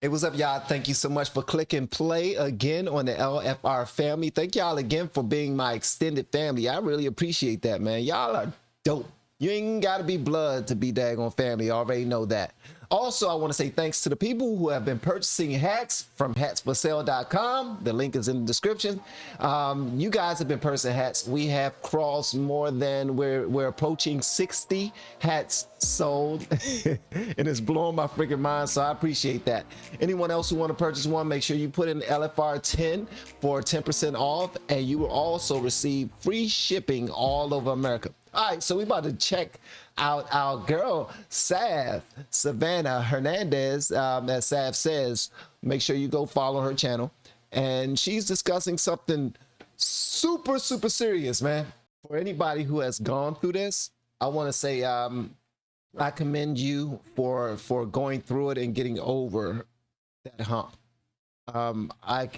Hey, what's up, y'all? Thank you so much for clicking play again on the LFR family. Thank y'all again for being my extended family. I really appreciate that, man. Y'all are dope. You ain't got to be blood to be daggone family. I already know that. Also, I want to say thanks to the people who have been purchasing hats from hatsforsale.com. The link is in the description. You guys have been purchasing hats. We have crossed more than we're approaching 60 hats sold, and it's blowing my freaking mind. So I appreciate that. Anyone else who want to purchase one, make sure you put in LFR 10 for 10% off, and you will also receive free shipping all over America. All right, so we about to check out our girl Savannah Hernandez. As Sav says, make sure you go follow her channel, and she's discussing something super serious, man. For anybody who has gone through this, I want to say I commend you for going through it and getting over that hump. I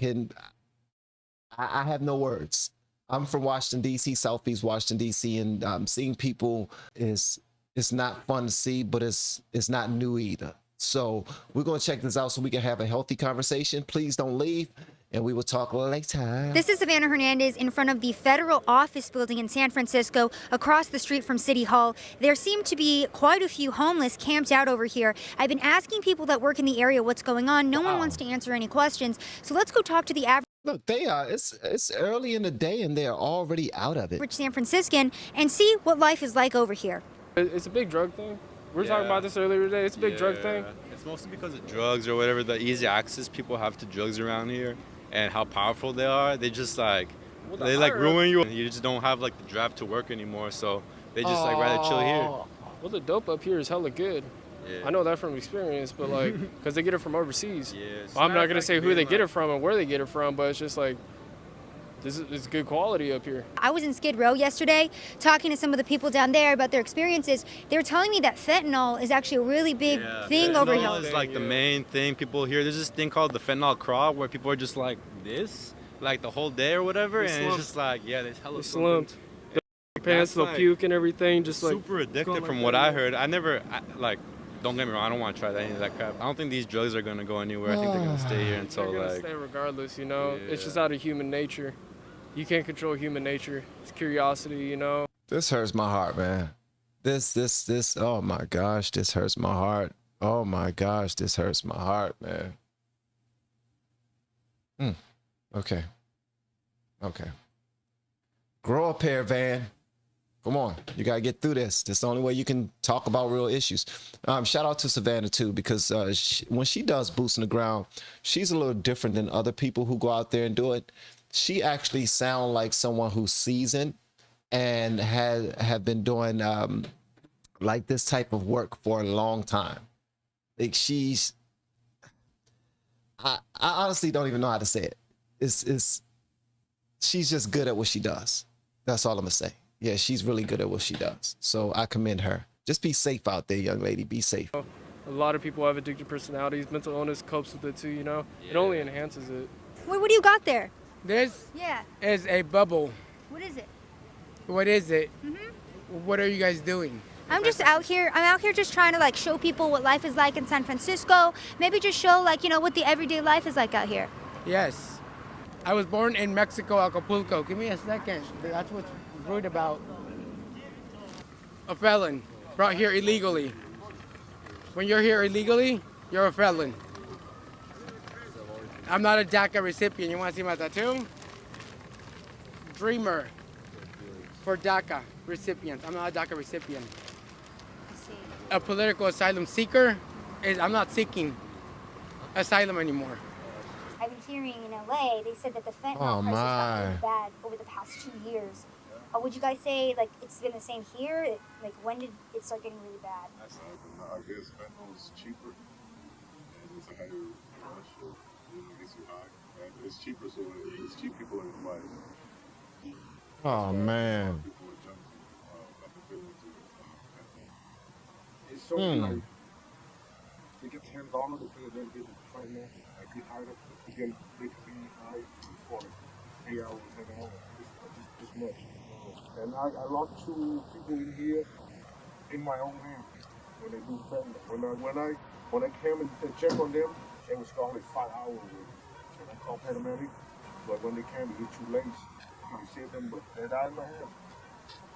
have no words. I'm from Washington, D.C., Southeast Washington, D.C., and seeing people it's not fun to see, but it's not new either. So we're going to check this out so we can have a healthy conversation. Please don't leave, and we will talk later. This is Savannah Hernandez in front of the federal office building in San Francisco, across the street from City Hall. There seem to be quite a few homeless camped out over here. I've been asking people that work in the area what's going on. No one wants to answer any questions. So let's go talk to the average. Look, they are. It's early in the day, and they're already out of it. San Franciscan and see what life is like over here. It's a big drug thing. We were talking about this earlier today. It's a big drug thing. It's mostly because of drugs or whatever, the easy access people have to drugs around here and how powerful they are. They just like, they like ruin you. You just don't have like the drive to work anymore, so they just like rather chill here. Well, the dope up here is hella good. Yeah. I know that from experience, but like, because they get it from overseas. Yeah, I'm not gonna say who they get it from and where they get it from, but it's just like, it's good quality up here. I was in Skid Row yesterday talking to some of the people down there about their experiences. They were telling me that fentanyl is actually a really big thing over here. Fentanyl is like the main thing people hear. There's this thing called the fentanyl crawl where people are just like this, like the whole day or whatever, and it's just like, there's hella slumped. The pants, they'll puke and everything, just like super addictive from what I heard. Don't get me wrong, I don't want to try any of that crap. I don't think these drugs are gonna go anywhere. I think they're gonna stay here until they're gonna stay regardless, you know. It's just out of human nature. You can't control human nature. It's curiosity, you know. This hurts my heart, man. This, oh my gosh, this hurts my heart. Oh my gosh, this hurts my heart, man. Okay. Grow up here, Van. Come on, you gotta get through this. This is the only way you can talk about real issues. Shout out to Savannah too, because when she does boots in the ground, she's a little different than other people who go out there and do it. She actually sounds like someone who's seasoned and have been doing like this type of work for a long time. Like I honestly don't even know how to say it. She's just good at what she does. That's all I'm gonna say. Yeah, she's really good at what she does. So I commend her. Just be safe out there, young lady. Be safe. A lot of people have addictive personalities. Mental illness copes with it too, you know. It only enhances it. Wait, what do you got there? This is a bubble. What is it? What is it? What are you guys doing? I'm just out here. I'm out here just trying to like show people what life is like in San Francisco. Maybe just show like, you know, what the everyday life is like out here. Yes. I was born in Mexico, Acapulco. Give me a second. That's what's rude about. A felon brought here illegally. When you're here illegally, you're a felon. I'm not a DACA recipient. You want to see my tattoo? Dreamer for DACA recipients. I'm not a DACA recipient. A political asylum seeker I'm not seeking asylum anymore. I've been hearing in LA, they said that the fentanyl prices got really bad over the past 2 years. Would you guys say like it's been the same here? Like when did it start getting really bad? I guess fentanyl is cheaper and it's a higher rush, so it gets you high. And it's cheaper, so it's cheap people are gonna buy it. Oh man. People are jumping It's so like they get $10 to pay them get fentanyl. Like get hired up, you get big fee high for 8 hours, 10 hours. This much. And I lost 2 people in here in my own hand when they do fentanyl. When I came and checked on them, Came to Scarlet 5 hours. And I called paramedic, but when they came, it was too late. I saved them, but they died in my hand.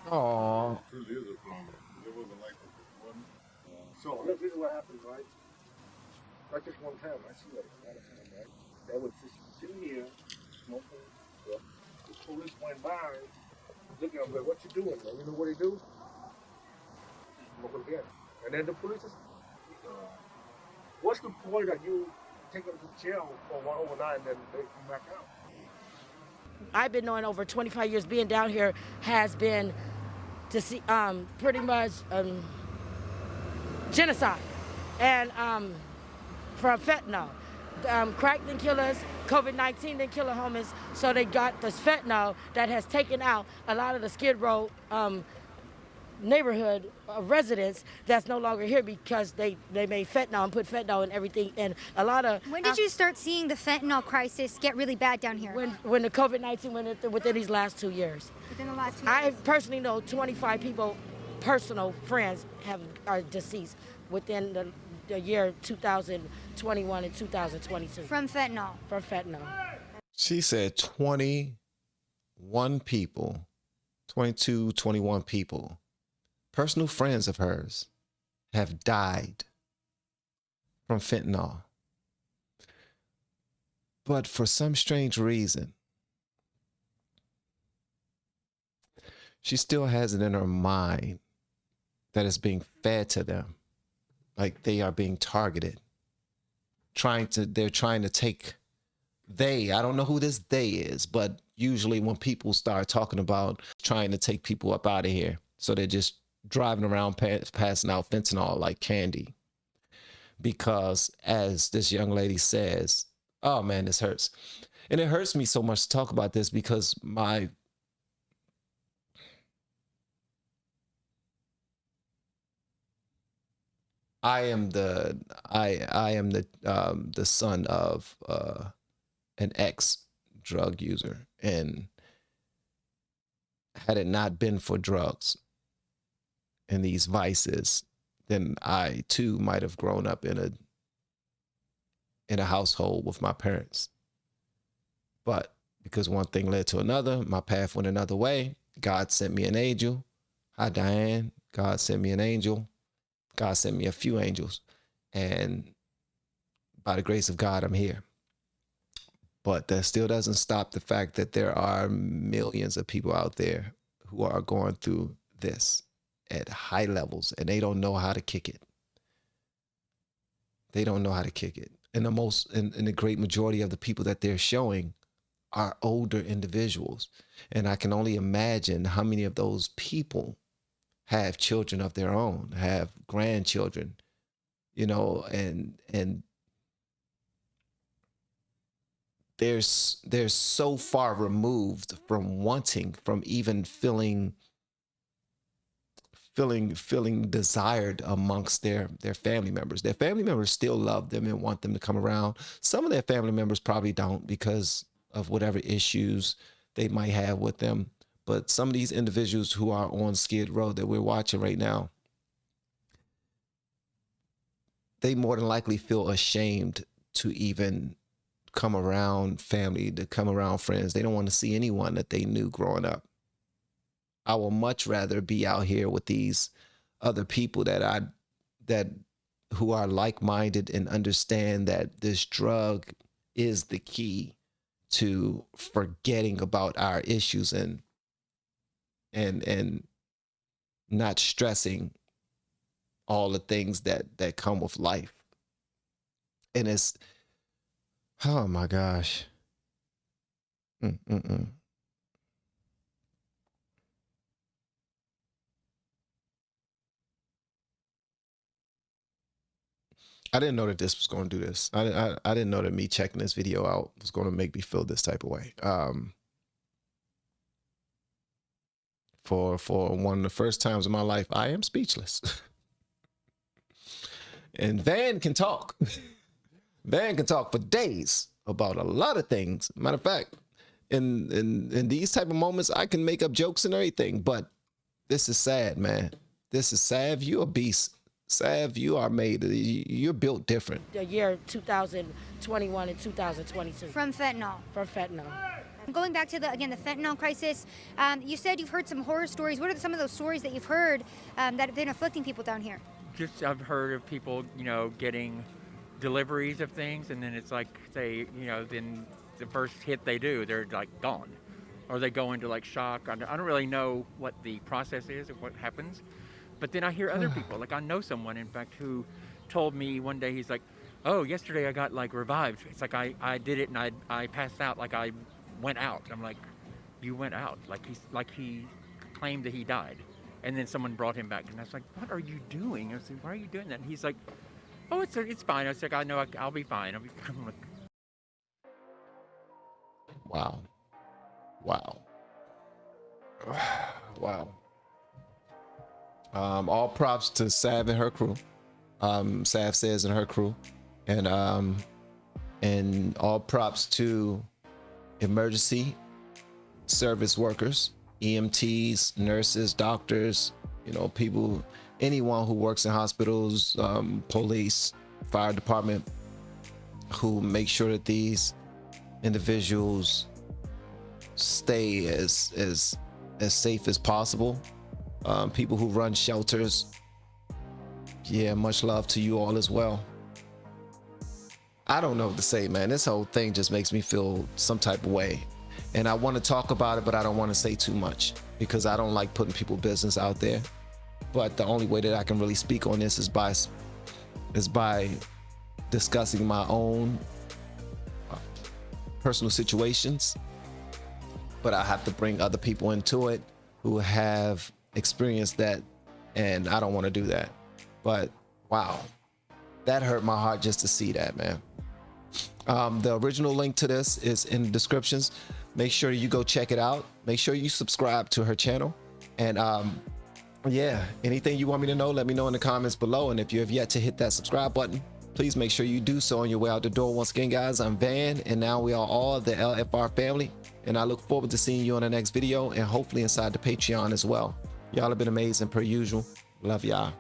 Oh, It really is a problem. It wasn't like this one. So look, this is what happens, right? Like this one time, I see like all the time, right? They was just sitting here, smoking. Well, the police went by, looking at them, like, what you doing, man? You know what they do? Smoke again. And then the police is, what's the point that you take them to jail for one overnight and then they come back out? I've been knowing over 25 years being down here has been to see pretty much genocide and from fentanyl. Crack didn't kill us, COVID-19 didn't kill the homeless, so they got this fentanyl that has taken out a lot of the Skid Row neighborhood residents that's no longer here because they made fentanyl and put fentanyl in everything. And a lot of... When did you start seeing the fentanyl crisis get really bad down here? When the COVID-19 went within these last 2 years. Within the last 2 years? I personally know 25 people, personal friends, are deceased within the year 2021 and 2022. From fentanyl? From fentanyl. she said 21 people, 22, 21 people, personal friends of hers, have died from fentanyl. But for some strange reason, she still has it in her mind that it's being fed to them. Like they are being targeted. They're trying to take, I don't know who this they is, but usually when people start talking about trying to take people up out of here, so they're just driving around passing out fentanyl like candy. Because as this young lady says, oh man, this hurts. And it hurts me so much to talk about this because I am the son of an ex drug user, and had it not been for drugs and these vices, then I too might have grown up in a household with my parents. But because one thing led to another, my path went another way. God sent me an angel. Hi, Diane. God sent me an angel. God sent me a few angels. And by the grace of God, I'm here. But that still doesn't stop the fact that there are millions of people out there who are going through this at high levels, and they don't know how to kick it. They don't know how to kick it. And the great majority of the people that they're showing are older individuals. And I can only imagine how many of those people have children of their own, have grandchildren, and they're so far removed from even feeling desired amongst their family members. Their family members still love them and want them to come around. Some of their family members probably don't because of whatever issues they might have with them. But some of these individuals who are on Skid Row that we're watching right now, they more than likely feel ashamed to even come around family, to come around friends. They don't want to see anyone that they knew growing up. I will much rather be out here with these other people who are like-minded and understand that this drug is the key to forgetting about our issues and not stressing all the things that come with life. And it's, oh my gosh. I didn't know that this was going to do this. I didn't know that me checking this video out was going to make me feel this type of way. For one of the first times in my life, I am speechless. And Van can talk. Van can talk for days about a lot of things. Matter of fact, in these type of moments, I can make up jokes and everything. But this is sad, man. This is sad. You a beast. Sav, you are made. You're built different. The year 2021 and 2022. From fentanyl. From fentanyl. Going back to the fentanyl crisis, you said you've heard some horror stories. What are some of those stories that you've heard that have been afflicting people down here? Just I've heard of people, getting deliveries of things, and then it's like then the first hit they do, they're like gone, or they go into like shock. I don't really know what the process is or what happens, but then I hear other people. Like I know someone, in fact, who told me one day, he's like, "Oh, yesterday I got like revived. It's like I did it and I passed out. Like I went out." I'm like, "You went out?" Like he claimed that he died, and then someone brought him back, and I was like, "What are you doing?" I was like, "Why are you doing that?" And he's like, "Oh, it's fine." I was like, "I know I'll be fine. I'll be." I'm like, wow. Wow. All props to Sav and her crew. Sav says and her crew, and all props to emergency service workers, EMTs, nurses, doctors, people, anyone who works in hospitals, police, fire department, who make sure that these individuals stay as safe as possible. People who run shelters, yeah, much love to you all as well. I don't know what to say, man. This whole thing just makes me feel some type of way, and I want to talk about it, but I don't want to say too much because I don't like putting people's business out there. But the only way that I can really speak on this is by discussing my own personal situations, but I have to bring other people into it who have experienced that, and I don't want to do that. But wow, that hurt my heart just to see that, man. The original link to this is in the descriptions. Make sure you go check it out. Make sure you subscribe to her channel, and yeah, anything you want me to know, let me know in the comments below. And if you have yet to hit that subscribe button, please make sure you do so on your way out the door. Once again, guys, I'm Van, and now we are all the LFR family, and I look forward to seeing you on the next video, and hopefully inside the Patreon as well. Y'all have been amazing per usual. Love y'all.